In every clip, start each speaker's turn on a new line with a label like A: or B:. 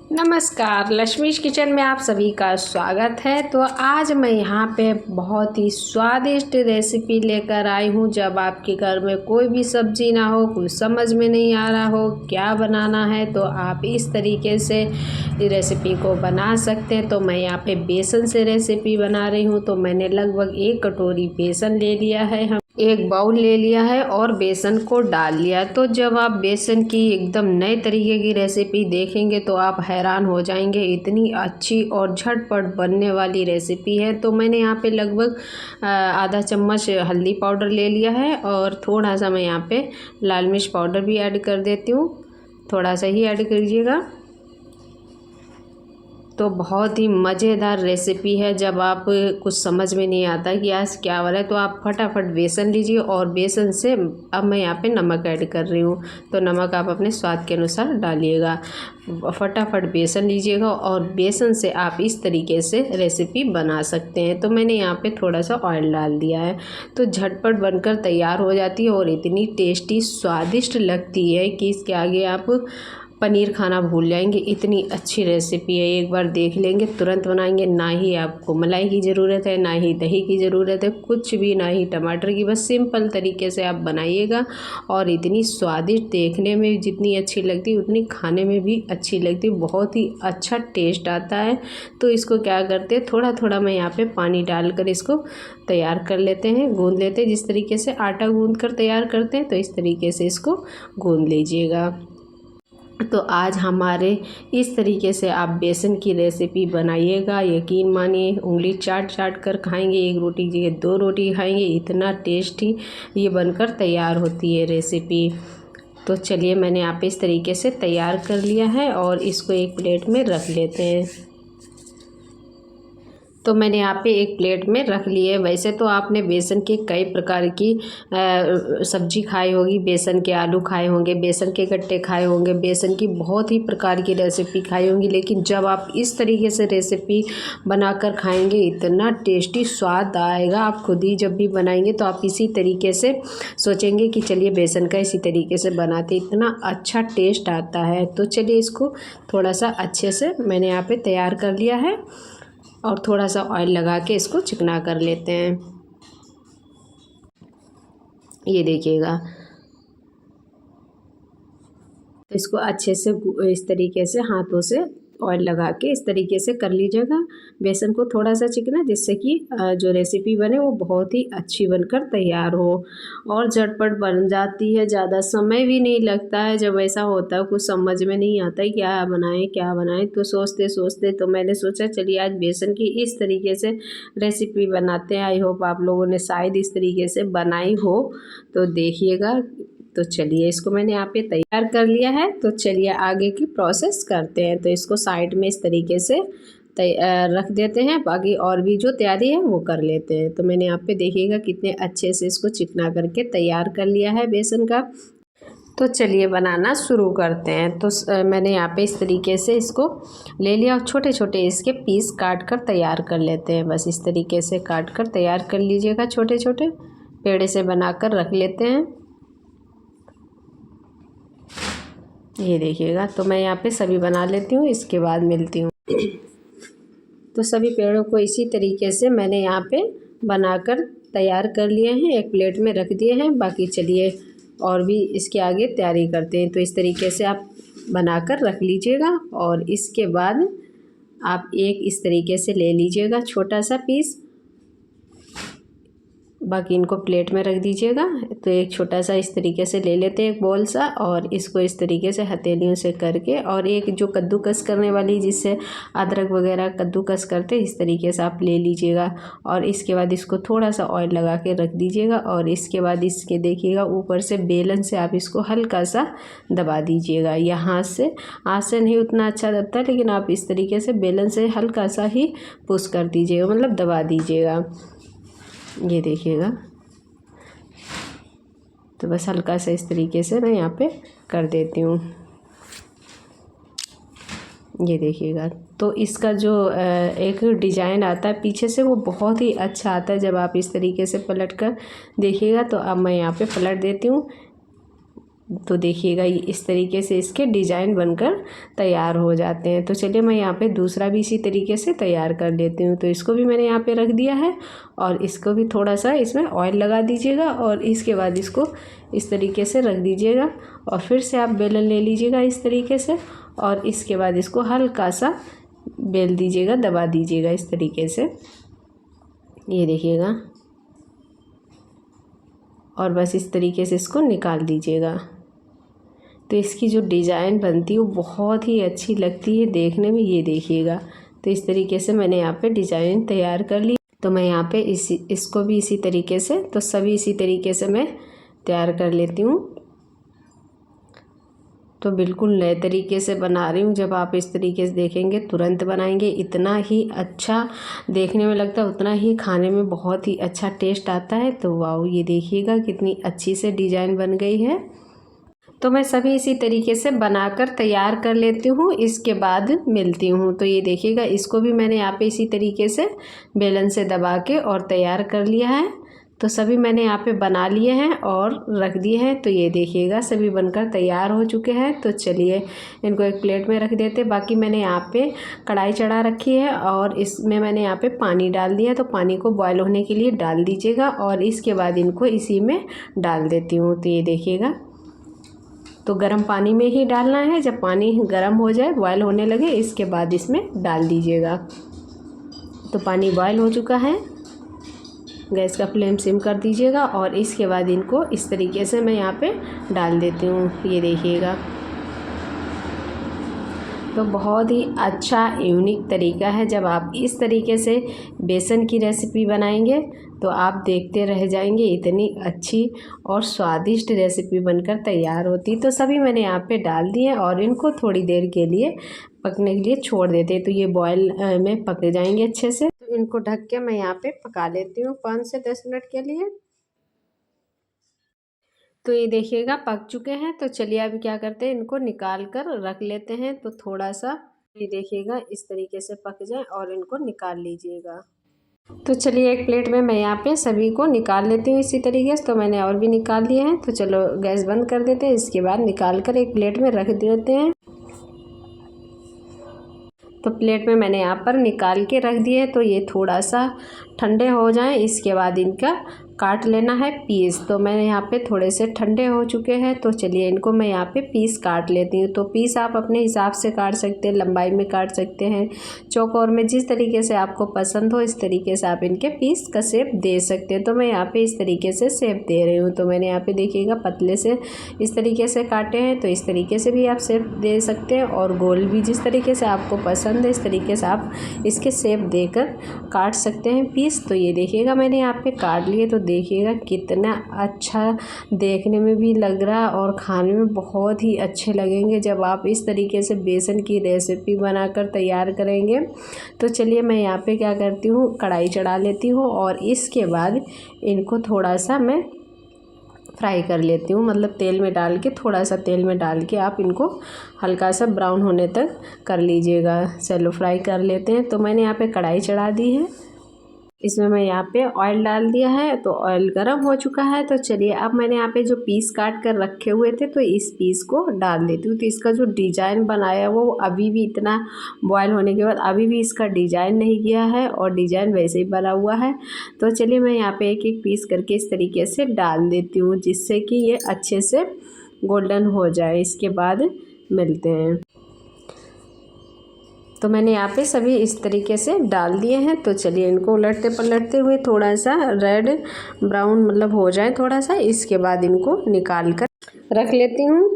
A: नमस्कार, लक्ष्मीज किचन में आप सभी का स्वागत है। तो आज मैं यहाँ पे बहुत ही स्वादिष्ट रेसिपी लेकर आई हूँ। जब आपके घर में कोई भी सब्जी ना हो, कुछ समझ में नहीं आ रहा हो क्या बनाना है, तो आप इस तरीके से रेसिपी को बना सकते हैं। तो मैं यहाँ पे बेसन से रेसिपी बना रही हूँ। तो मैंने लगभग 1 कटोरी बेसन ले लिया है, हम 1 बाउल ले लिया है और बेसन को डाल लिया। तो जब आप बेसन की एकदम नए तरीके की रेसिपी देखेंगे तो आप हैरान हो जाएंगे, इतनी अच्छी और झटपट बनने वाली रेसिपी है। तो मैंने यहाँ पे लगभग आधा चम्मच हल्दी पाउडर ले लिया है और थोड़ा सा मैं यहाँ पे लाल मिर्च पाउडर भी ऐड कर देती हूँ। थोड़ा सा ही ऐड करिएगा। तो बहुत ही मज़ेदार रेसिपी है। जब आप कुछ समझ में नहीं आता कि आज क्या हो रहा है, तो आप फटाफट बेसन लीजिए और बेसन से अब मैं यहाँ पे नमक ऐड कर रही हूँ। तो नमक आप अपने स्वाद के अनुसार डालिएगा। फटाफट बेसन लीजिएगा और बेसन से आप इस तरीके से रेसिपी बना सकते हैं। तो मैंने यहाँ पे थोड़ा सा ऑयल डाल दिया है, तो झटपट बनकर तैयार हो जाती है और इतनी टेस्टी स्वादिष्ट लगती है कि इसके आगे आप पनीर खाना भूल जाएंगे। इतनी अच्छी रेसिपी है, एक बार देख लेंगे तुरंत बनाएंगे। ना ही आपको मलाई की ज़रूरत है, ना ही दही की ज़रूरत है, कुछ भी, ना ही टमाटर की। बस सिंपल तरीके से आप बनाइएगा और इतनी स्वादिष्ट, देखने में जितनी अच्छी लगती है उतनी खाने में भी अच्छी लगती है। बहुत ही अच्छा टेस्ट आता है। तो इसको क्या करते हैं, थोड़ा थोड़ा मैं यहाँ पे पानी डालकर इसको तैयार कर लेते हैं, गूँध लेते हैं। जिस तरीके से आटा गूँध कर तैयार करते हैं, तो इस तरीके से इसको गूँध लीजिएगा। तो आज हमारे इस तरीके से आप बेसन की रेसिपी बनाइएगा, यकीन मानिए उंगली चाट चाट कर खाएंगे। 1 रोटी की जगह 2 रोटी खाएंगे, इतना टेस्टी ये बनकर तैयार होती है रेसिपी। तो चलिए, मैंने यहाँ पे इस तरीके से तैयार कर लिया है और इसको एक प्लेट में रख लेते हैं। तो मैंने यहाँ पे एक प्लेट में रख ली है। वैसे तो आपने बेसन के कई प्रकार की सब्जी खाई होगी, बेसन के आलू खाए होंगे, बेसन के गट्टे खाए होंगे, बेसन की बहुत ही प्रकार की रेसिपी खाई होंगी। लेकिन जब आप इस तरीके से रेसिपी बनाकर खाएंगे, इतना टेस्टी स्वाद आएगा। आप खुद ही जब भी बनाएंगे तो आप इसी तरीके से सोचेंगे कि चलिए बेसन का इसी तरीके से बनाते, इतना अच्छा टेस्ट आता है। तो चलिए, इसको थोड़ा सा अच्छे से मैंने यहाँ पे तैयार कर लिया है और थोड़ा सा ऑयल लगा के इसको चिकना कर लेते हैं। ये देखिएगा, तो इसको अच्छे से इस तरीके से हाथों से ऑयल लगा के इस तरीके से कर लीजिएगा बेसन को थोड़ा सा चिकना, जिससे कि जो रेसिपी बने वो बहुत ही अच्छी बनकर तैयार हो और झटपट बन जाती है। ज़्यादा समय भी नहीं लगता है। जब ऐसा होता है, कुछ समझ में नहीं आता है क्या बनाएं, तो सोचते सोचते तो मैंने सोचा चलिए आज बेसन की इस तरीके से रेसिपी बनाते हैं। आई होप आप लोगों ने शायद इस तरीके से बनाई हो, तो देखिएगा। तो चलिए, इसको मैंने यहाँ पे तैयार कर लिया है। तो चलिए आगे की प्रोसेस करते हैं। तो इसको साइड में इस तरीके से रख देते हैं, बाकी और भी जो तैयारी है वो कर लेते हैं। तो मैंने यहाँ पे देखिएगा कितने अच्छे से इसको चिकना करके तैयार कर लिया है बेसन का। तो चलिए बनाना शुरू करते हैं। तो मैंने यहाँ पे इस तरीके से इसको ले लिया और छोटे छोटे इसके पीस काट कर तैयार कर लेते हैं। बस इस तरीके से काट कर तैयार कर लीजिएगा, छोटे छोटे पेड़े से बनाकर रख लेते हैं। ये देखिएगा, तो मैं यहाँ पे सभी बना लेती हूँ, इसके बाद मिलती हूँ। तो सभी पेड़ों को इसी तरीके से मैंने यहाँ पे बनाकर तैयार कर लिए हैं, एक प्लेट में रख दिए हैं। बाकी चलिए और भी इसके आगे तैयारी करते हैं। तो इस तरीके से आप बनाकर रख लीजिएगा और इसके बाद आप एक इस तरीके से ले लीजिएगा छोटा सा पीस, बाकी इनको प्लेट में रख दीजिएगा। तो एक छोटा सा इस तरीके से ले लेते हैं, एक बॉल सा, और इसको इस तरीके से हथेलियों से करके, और एक जो कद्दूकस करने वाली जिससे अदरक वगैरह कद्दूकस करते, इस तरीके से आप ले लीजिएगा। और इसके बाद इसको थोड़ा सा ऑयल लगा के रख दीजिएगा और इसके बाद इसके देखिएगा ऊपर से बेलन से आप इसको हल्का सा दबा दीजिएगा। या हाथ से नहीं उतना अच्छा दबता, लेकिन आप इस तरीके से बेलन से हल्का सा ही पुश कर दीजिएगा, मतलब दबा दीजिएगा। ये देखिएगा, तो बस हल्का सा इस तरीके से मैं यहाँ पे कर देती हूँ। ये देखिएगा, तो इसका जो एक डिज़ाइन आता है पीछे से, वो बहुत ही अच्छा आता है जब आप इस तरीके से पलट कर देखिएगा। तो अब मैं यहाँ पे पलट देती हूँ। तो देखिएगा इस तरीके से इसके डिज़ाइन बनकर तैयार हो जाते हैं। तो चलिए मैं यहाँ पे दूसरा भी इसी तरीके से तैयार कर लेती हूँ। तो इसको भी मैंने यहाँ पे रख दिया है और इसको भी थोड़ा सा इसमें ऑयल लगा दीजिएगा और इसके बाद इसको इस तरीके से रख दीजिएगा और फिर से आप बेलन ले लीजिएगा इस तरीके से और इसके बाद इसको हल्का सा बेल दीजिएगा, दबा दीजिएगा इस तरीके से, ये देखिएगा, और बस इस तरीके से इसको निकाल दीजिएगा। तो इसकी जो डिज़ाइन बनती है वो बहुत ही अच्छी लगती है देखने में, ये देखिएगा। तो इस तरीके से मैंने यहाँ पे डिज़ाइन तैयार कर ली। तो मैं यहाँ पे इसको भी इसी तरीके से, तो सभी इसी तरीके से मैं तैयार कर लेती हूँ। तो बिल्कुल नए तरीके से बना रही हूँ। जब आप इस तरीके से देखेंगे, तुरंत बनाएंगे, इतना ही अच्छा देखने में लगता है, उतना ही खाने में बहुत ही अच्छा टेस्ट आता है। तो वाओ, ये देखिएगा कितनी अच्छी से डिज़ाइन बन गई है। तो मैं सभी इसी तरीके से बनाकर तैयार कर लेती हूँ, इसके बाद मिलती हूँ। तो ये देखिएगा, इसको भी मैंने यहाँ पे इसी तरीके से बेलन से दबा के और तैयार कर लिया है। तो सभी मैंने यहाँ पे बना लिए हैं और रख दिए हैं। तो ये देखिएगा सभी बनकर तैयार हो चुके हैं। तो चलिए इनको एक प्लेट में रख देते। बाकी मैंने यहाँ पे कढ़ाई चढ़ा रखी है और इसमें मैंने यहाँ पे पानी डाल दिया। तो पानी को बॉयल होने के लिए डाल दीजिएगा और इसके बाद इनको इसी में डाल देती हूँ। तो ये देखिएगा, तो गर्म पानी में ही डालना है। जब पानी गर्म हो जाए, बॉयल होने लगे, इसके बाद इसमें डाल दीजिएगा। तो पानी बॉयल हो चुका है, गैस का फ्लेम सिम कर दीजिएगा और इसके बाद इनको इस तरीके से मैं यहाँ पे डाल देती हूँ, ये देखिएगा। तो बहुत ही अच्छा यूनिक तरीका है। जब आप इस तरीके से बेसन की रेसिपी बनाएंगे तो आप देखते रह जाएंगे, इतनी अच्छी और स्वादिष्ट रेसिपी बनकर तैयार होती। तो सभी मैंने यहाँ पे डाल दिए और इनको थोड़ी देर के लिए पकने के लिए छोड़ देते। तो ये बॉयल में पक जाएंगे अच्छे से। तो इनको ढक के मैं यहाँ पे पका लेती हूँ 5 से 10 मिनट के लिए। तो ये देखिएगा पक चुके हैं। तो चलिए अभी क्या करते हैं, इनको निकाल कर रख लेते हैं। तो थोड़ा सा ये देखिएगा इस तरीके से पक जाए और इनको निकाल लीजिएगा। तो चलिए एक प्लेट में मैं यहाँ पे सभी को निकाल लेती हूँ इसी तरीके से। तो मैंने और भी निकाल लिए हैं। तो चलो गैस बंद कर देते हैं। इसके बाद निकाल कर एक प्लेट में रख देते हैं। तो प्लेट में मैंने यहाँ पर निकाल के रख दिए। तो ये थोड़ा सा ठंडे हो जाएं, इसके बाद इनका काट लेना है पीस। तो मैंने यहाँ पे थोड़े से ठंडे हो चुके हैं। तो चलिए इनको मैं यहाँ पे पीस काट लेती हूँ। तो पीस आप अपने हिसाब से काट सकते हैं, लंबाई में काट सकते हैं, चौकोर में, जिस तरीके से आपको पसंद हो इस तरीके से आप इनके पीस का शेप दे सकते हैं। तो मैं यहाँ पे इस तरीके से शेप दे रही हूँ। तो मैंने यहाँ पे देखिएगा पतले से इस तरीके से काटे हैं। तो इस तरीके से भी आप शेप दे सकते हैं और गोल भी, जिस तरीके से आपको पसंद है इस तरीके से आप इसके शेप देकर काट सकते हैं पीस। तो ये देखिएगा मैंने यहाँ पे काट लिए। तो देखिएगा कितना अच्छा देखने में भी लग रहा है और खाने में बहुत ही अच्छे लगेंगे जब आप इस तरीके से बेसन की रेसिपी बनाकर तैयार करेंगे। तो चलिए मैं यहाँ पे क्या करती हूँ, कढ़ाई चढ़ा लेती हूँ और इसके बाद इनको थोड़ा सा मैं फ्राई कर लेती हूँ। मतलब तेल में डाल के, थोड़ा सा तेल में डाल के आप इनको हल्का सा ब्राउन होने तक कर लीजिएगा। चलो फ्राई कर लेते हैं। तो मैंने यहाँ पे कढ़ाई चढ़ा दी है, इसमें मैं यहाँ पे ऑयल डाल दिया है। तो ऑयल गर्म हो चुका है। तो चलिए अब मैंने यहाँ पे जो पीस काट कर रखे हुए थे तो इस पीस को डाल देती हूँ। तो इसका जो डिज़ाइन बनाया वो अभी भी, इतना बॉयल होने के बाद अभी भी इसका डिज़ाइन नहीं गया है और डिज़ाइन वैसे ही बना हुआ है। तो चलिए मैं यहाँ पे एक एक पीस करके इस तरीके से डाल देती हूँ, जिससे कि ये अच्छे से गोल्डन हो जाए। इसके बाद मिलते हैं। तो मैंने यहाँ पे सभी इस तरीके से डाल दिए हैं। तो चलिए इनको उलटते पलटते हुए थोड़ा सा रेड ब्राउन मतलब हो जाए थोड़ा सा, इसके बाद इनको निकाल कर रख लेती हूँ।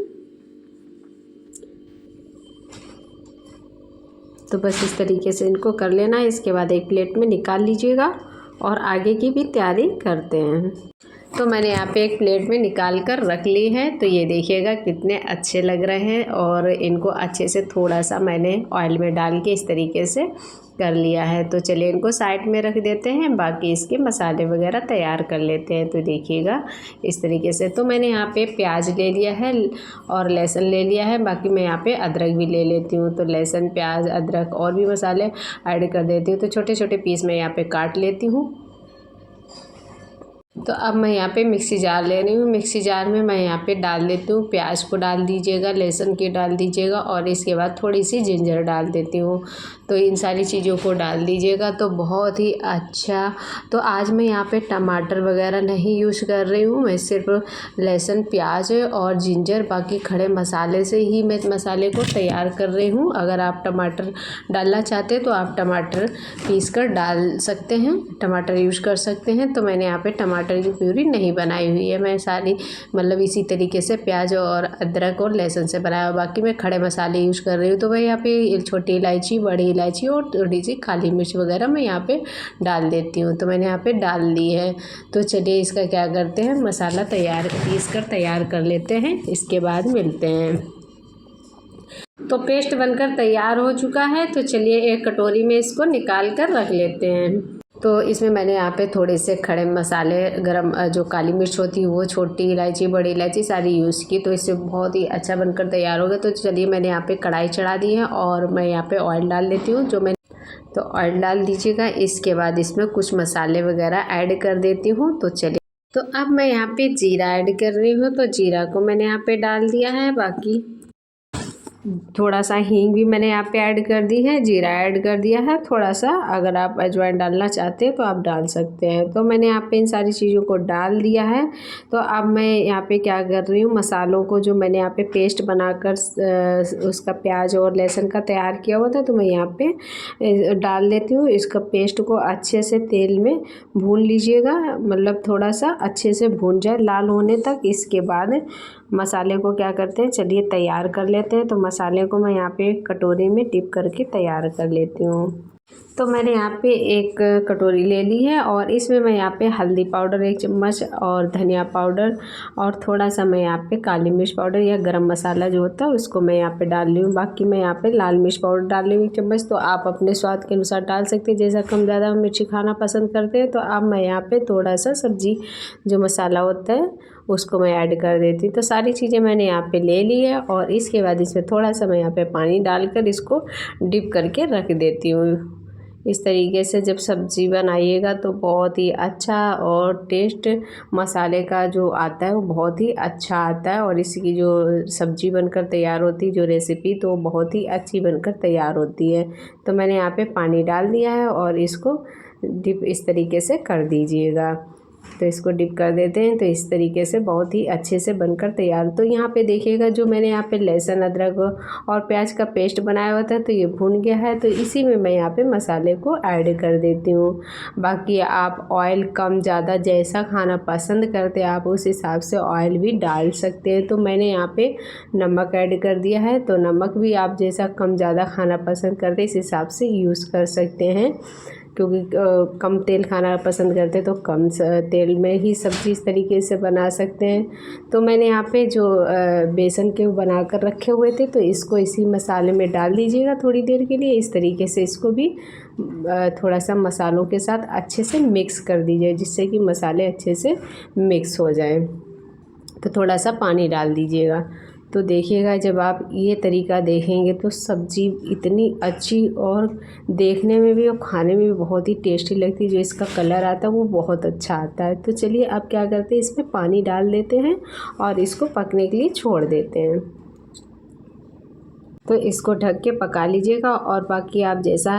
A: तो बस इस तरीके से इनको कर लेना है। इसके बाद एक प्लेट में निकाल लीजिएगा और आगे की भी तैयारी करते हैं। तो मैंने यहाँ पे एक प्लेट में निकाल कर रख ली है। तो ये देखिएगा कितने अच्छे लग रहे हैं और इनको अच्छे से थोड़ा सा मैंने ऑयल में डाल के इस तरीके से कर लिया है। तो चलिए इनको साइड में रख देते हैं, बाकी इसके मसाले वगैरह तैयार कर लेते हैं। तो देखिएगा इस तरीके से। तो मैंने यहाँ पे प्याज ले लिया है और लहसुन ले लिया है, बाकी मैं यहाँ पे अदरक भी ले लेती हूँ। तो लहसुन, प्याज, अदरक और भी मसाले ऐड कर देती हूँ। तो छोटे छोटे पीस मैं यहाँ पे काट लेती हूँ। तो अब मैं यहाँ पे मिक्सी जार ले रही हूँ। मिक्सी जार में मैं यहाँ पे डाल देती हूँ, प्याज को डाल दीजिएगा, लहसुन की डाल दीजिएगा और इसके बाद थोड़ी सी जिंजर डाल देती हूँ। तो इन सारी चीज़ों को डाल दीजिएगा तो बहुत ही अच्छा। तो आज मैं यहाँ पे टमाटर वगैरह नहीं यूज़ कर रही हूँ, मैं सिर्फ लहसुन, प्याज और जिंजर, बाकी खड़े मसाले से ही मैं मसाले को तैयार कर रही हूँ। अगर आप टमाटर डालना चाहते हैं तो आप टमाटर पीस कर डाल सकते हैं, टमाटर यूज़ कर सकते हैं। तो मैंने यहाँ पे टमाटर की प्यूरी नहीं बनाई हुई है, मैं सारी मतलब इसी तरीके से प्याज और अदरक और लहसुन से बनाया। बाकी मैं खड़े मसाले यूज़ कर रही हूँ। तो मैं यहाँ पे छोटी इलायची, बड़ी इलायची और थोड़ी सी काली मिर्च वगैरह मैं यहाँ पे डाल देती हूँ। तो मैंने यहाँ पे डाल दी है। तो चलिए इसका क्या करते हैं, मसाला पीस कर तैयार कर लेते हैं, इसके बाद मिलते हैं। तो पेस्ट बनकर तैयार हो चुका है। तो चलिए एक कटोरी में इसको निकाल कर रख लेते हैं। तो इसमें मैंने यहाँ पे थोड़े से खड़े मसाले, गरम जो काली मिर्च होती है वो, छोटी इलायची, बड़ी इलायची सारी यूज़ की। तो इससे बहुत ही अच्छा बनकर तैयार हो गया। तो चलिए मैंने यहाँ पे कढ़ाई चढ़ा दी है और मैं यहाँ पे ऑयल डाल लेती हूँ। तो ऑयल डाल दीजिएगा। इसके बाद इसमें कुछ मसाले वगैरह ऐड कर देती हूँ। तो चलिए, तो अब मैं यहाँ पे जीरा ऐड कर रही हूँ। तो जीरा को मैंने यहाँ पे डाल दिया है। बाकी थोड़ा सा हींग भी मैंने यहाँ पे ऐड कर दी है, जीरा ऐड कर दिया है थोड़ा सा। अगर आप अजवाइन डालना चाहते हैं तो आप डाल सकते हैं। तो मैंने यहाँ पे इन सारी चीज़ों को डाल दिया है। तो अब मैं यहाँ पे क्या कर रही हूँ, मसालों को जो मैंने यहाँ पे पेस्ट बनाकर उसका प्याज और लहसुन का तैयार किया हुआ था, तो मैं यहाँ पे डाल देती हूँ। इसका पेस्ट को अच्छे से तेल में भून लीजिएगा, मतलब थोड़ा सा अच्छे से भून जाए लाल होने तक। इसके बाद मसाले को क्या करते हैं, चलिए तैयार कर लेते हैं। तो मसाले को मैं यहाँ पे कटोरी में डिप करके तैयार कर लेती हूँ। तो मैंने यहाँ पे एक कटोरी ले ली है और इसमें मैं यहाँ पे हल्दी पाउडर 1 चम्मच और धनिया पाउडर और थोड़ा सा मैं यहाँ पे काली मिर्च पाउडर या गरम मसाला जो होता है उसको मैं यहाँ पे डाल रही हूँ। बाकी मैं यहाँ पे लाल मिर्च पाउडर डाल रही हूँ 1 चम्मच। तो आप अपने स्वाद के अनुसार डाल सकते हैं, जैसा कम ज़्यादा मिर्ची खाना पसंद करते हैं। तो अब मैं यहाँ पे थोड़ा सा सब्जी जो मसाला होता है उसको मैं ऐड कर देती हूँ। तो सारी चीज़ें मैंने यहाँ पे ले ली है और इसके बाद इसमें थोड़ा सा मैं यहाँ पे पानी डालकर इसको डिप करके रख देती हूँ। इस तरीके से जब सब्ज़ी बनाइएगा तो बहुत ही अच्छा और टेस्ट मसाले का जो आता है वो बहुत ही अच्छा आता है। और इसकी जो सब्ज़ी बनकर तैयार होती है, जो रेसिपी, तो बहुत ही अच्छी बनकर तैयार होती है। तो मैंने यहाँ पे पानी डाल दिया है और इसको डिप इस तरीके से कर दीजिएगा। तो इसको डिप कर देते हैं। तो इस तरीके से बहुत ही अच्छे से बनकर तैयार। तो यहाँ पे देखिएगा जो मैंने यहाँ पे लहसुन, अदरक और प्याज का पेस्ट बनाया हुआ था तो ये भून गया है। तो इसी में मैं यहाँ पे मसाले को ऐड कर देती हूँ। बाकी आप ऑयल कम ज़्यादा जैसा खाना पसंद करते हैं आप उस हिसाब से ऑयल भी डाल सकते हैं। तो मैंने यहाँ पे नमक ऐड कर दिया है। तो नमक भी आप जैसा कम ज़्यादा खाना पसंद करते इस हिसाब से यूज़ कर सकते हैं, क्योंकि कम तेल खाना पसंद करते हैं तो कम तेल में ही सब्ज़ी इस तरीके से बना सकते हैं। तो मैंने यहाँ पे जो बेसन के बना कर रखे हुए थे तो इसको इसी मसाले में डाल दीजिएगा थोड़ी देर के लिए। इस तरीके से इसको भी थोड़ा सा मसालों के साथ अच्छे से मिक्स कर दीजिए, जिससे कि मसाले अच्छे से मिक्स हो जाए। तो थोड़ा सा पानी डाल दीजिएगा। तो देखिएगा जब आप ये तरीका देखेंगे तो सब्ज़ी इतनी अच्छी और देखने में भी और खाने में भी बहुत ही टेस्टी लगती है। जो इसका कलर आता है वो बहुत अच्छा आता है। तो चलिए अब क्या करते हैं, इसमें पानी डाल देते हैं और इसको पकने के लिए छोड़ देते हैं। तो इसको ढक के पका लीजिएगा। और बाकी आप जैसा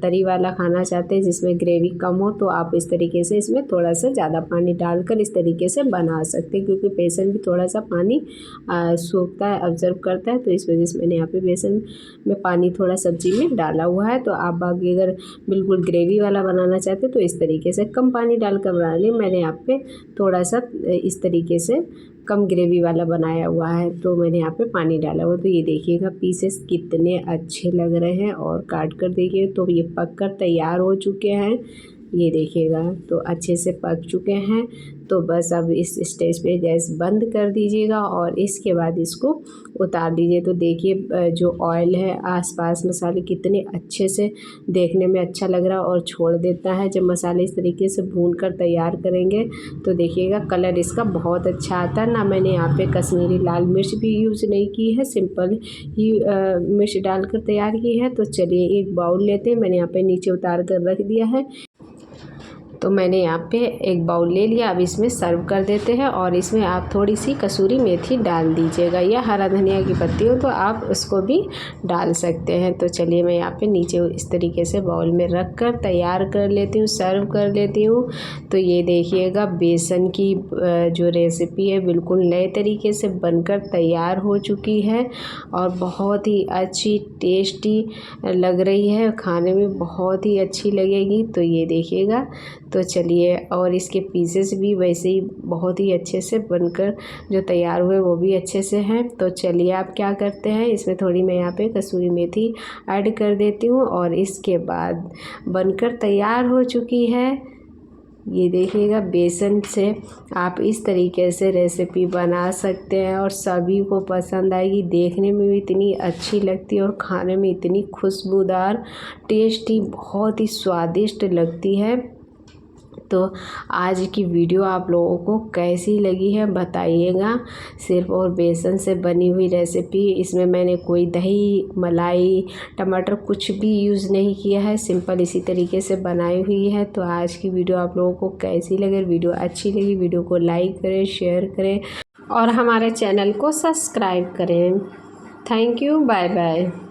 A: तरी वाला खाना चाहते हैं जिसमें ग्रेवी कम हो तो आप इस तरीके से इसमें थोड़ा सा ज़्यादा पानी डालकर इस तरीके से बना सकते हैं, क्योंकि बेसन भी थोड़ा सा पानी सोखता है, ऑब्जर्व करता है। तो इस वजह से मैंने यहाँ पे बेसन में पानी थोड़ा सब्जी में डाला हुआ है। तो आप बाकी अगर बिल्कुल ग्रेवी वाला बनाना चाहते तो इस तरीके से कम पानी डालकर बना लें। मैंने यहाँ पे थोड़ा सा इस तरीके से कम ग्रेवी वाला बनाया हुआ है, तो मैंने यहाँ पे पानी डाला हुआ। तो ये देखिएगा पीसेस कितने अच्छे लग रहे हैं और काट कर देखिए तो ये पक कर तैयार हो चुके हैं। ये देखिएगा तो अच्छे से पक चुके हैं। तो बस अब इस स्टेज पे गैस बंद कर दीजिएगा और इसके बाद इसको उतार दीजिए। तो देखिए जो ऑयल है आसपास मसाले कितने अच्छे से देखने में अच्छा लग रहा है और छोड़ देता है। जब मसाले इस तरीके से भून कर तैयार करेंगे तो देखिएगा कलर इसका बहुत अच्छा आता है। ना मैंने यहाँ पे कश्मीरी लाल मिर्च भी यूज़ नहीं की है, सिंपल ही मिर्च डालकर तैयार की है। तो चलिए एक बाउल लेते हैं, मैंने यहाँ पे नीचे उतार कर रख दिया है। तो मैंने यहाँ पे एक बाउल ले लिया। अब इसमें सर्व कर देते हैं और इसमें आप थोड़ी सी कसूरी मेथी डाल दीजिएगा या हरा धनिया की पत्ती हो तो आप उसको भी डाल सकते हैं। तो चलिए मैं यहाँ पे नीचे इस तरीके से बाउल में रख कर तैयार कर लेती हूँ, सर्व कर लेती हूँ। तो ये देखिएगा बेसन की जो रेसिपी है बिल्कुल नए तरीके से बनकर तैयार हो चुकी है और बहुत ही अच्छी टेस्टी लग रही है, खाने में बहुत ही अच्छी लगेगी। तो ये देखिएगा। तो चलिए, और इसके पीसेस भी वैसे ही बहुत ही अच्छे से बनकर जो तैयार हुए वो भी अच्छे से हैं। तो चलिए आप क्या करते हैं, इसमें थोड़ी मैं यहाँ पे कसूरी मेथी ऐड कर देती हूँ और इसके बाद बनकर तैयार हो चुकी है। ये देखिएगा, बेसन से आप इस तरीके से रेसिपी बना सकते हैं और सभी को पसंद आएगी। देखने में भी इतनी अच्छी लगती है और खाने में इतनी खुशबूदार, टेस्टी, बहुत ही स्वादिष्ट लगती है। तो आज की वीडियो आप लोगों को कैसी लगी है बताइएगा। सिर्फ और बेसन से बनी हुई रेसिपी, इसमें मैंने कोई दही, मलाई, टमाटर कुछ भी यूज़ नहीं किया है, सिंपल इसी तरीके से बनाई हुई है। तो आज की वीडियो आप लोगों को कैसी लगी? वीडियो अच्छी लगी वीडियो को लाइक करें, शेयर करें और हमारे चैनल को सब्सक्राइब करें। Thank you, bye bye.